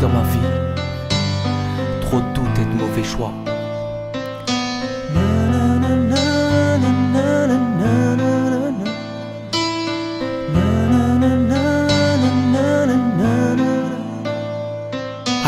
dans ma vie. Trop de doutes et de mauvais choix.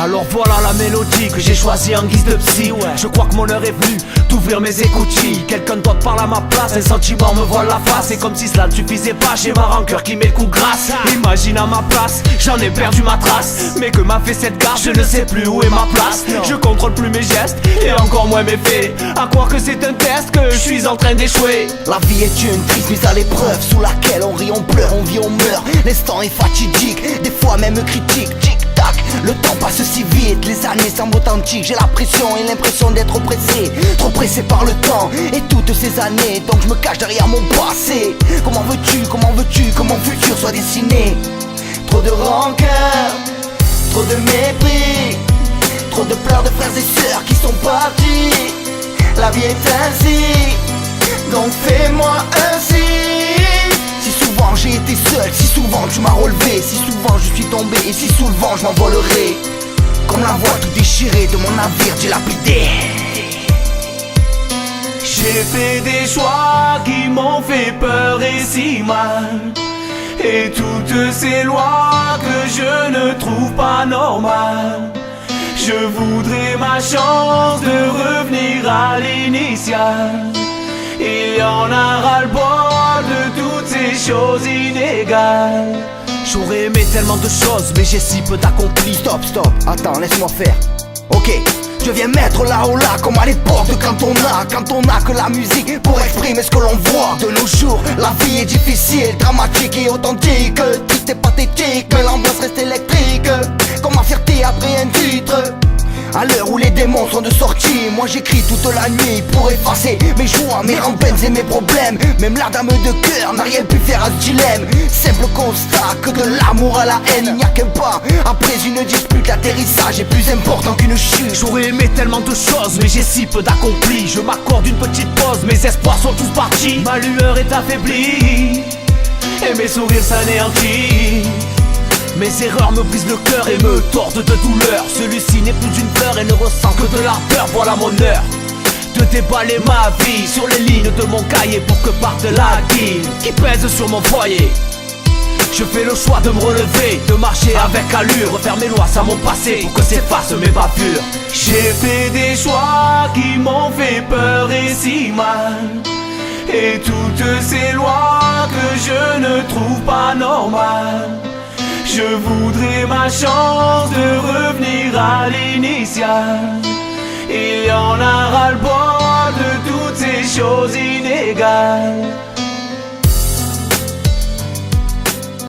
Alors voilà la mélodie que j'ai choisie en guise de psy, ouais. Je crois que mon heure est venue d'ouvrir mes écoutilles. Quelqu'un d'autre parle à ma place, un sentiment me voile la face. C'est comme si cela ne suffisait pas, j'ai ma rancœur qui met le coup grasse. Imagine à ma place, j'en ai perdu ma trace. Mais que m'a fait cette garce, je ne sais plus où est ma place. Je contrôle plus mes gestes et encore moins mes faits. À croire que c'est un test, que je suis en train d'échouer. La vie est une triste mise à l'épreuve, sous laquelle on rit, on pleure, on vit, on meurt. L'instant est fatidique, des fois même critique. Tic-tac, le temps passe si vite, les années semblent authentiques. J'ai la pression et l'impression d'être oppressé, trop pressé par le temps et toutes ces années. Donc je me cache derrière mon passé. Comment veux-tu que mon futur soit dessiné? Trop de rancœur, trop de mépris, trop de pleurs de frères et sœurs qui sont partis. La vie est ainsi, donc fais-moi un signe. Si souvent j'ai été seul, si souvent tu m'as relevé, si souvent je suis tombé et si sous le vent je m'envolerai. Comme la voile tout déchirée de mon navire dilapidé. J'ai fait des choix qui m'ont fait peur et si mal. Et toutes ces lois que je ne trouve pas normales. Je voudrais ma chance de revenir à l'initiale. Il y en a ras-le-bol de toutes ces choses inégales. J'aurais aimé tellement de choses, mais j'ai si peu d'accompli. Stop, attends, laisse-moi faire. Ok, je viens mettre là haut là, comme à l'époque de quand on a que la musique pour exprimer ce que l'on voit. De nos jours, la vie est difficile, dramatique et authentique, triste et pathétique, mais l'ambiance reste électrique, comme ma fierté après un titre. À l'heure où les démons sont de sortie, moi j'écris toute la nuit pour effacer mes joies, mes rengaines et mes problèmes. Même la dame de cœur n'a rien pu faire à ce dilemme. Simple constat que de l'amour à la haine, il n'y a qu'un pas après une dispute. L'atterrissage est plus important qu'une chute. J'aurais aimé tellement de choses, mais j'ai si peu d'accompli. Je m'accorde une petite pause, mes espoirs sont tous partis. Ma lueur est affaiblie et mes sourires s'anéantissent. Mes erreurs me brisent le cœur et me tordent de douleur. Celui-ci n'est plus une fleur et ne ressent que de l'ardeur. Voilà mon heure de déballer ma vie sur les lignes de mon cahier pour que parte la guille qui pèse sur mon foyer. Je fais le choix de me relever, de marcher avec allure, refaire mes lois à mon passé pour que s'effacent mes bavures. J'ai fait des choix qui m'ont fait peur et si mal. Et toutes ces lois que je ne trouve pas normales. Je voudrais ma chance de revenir à l'initiale. Il y en a ras-le-bol de toutes ces choses inégales.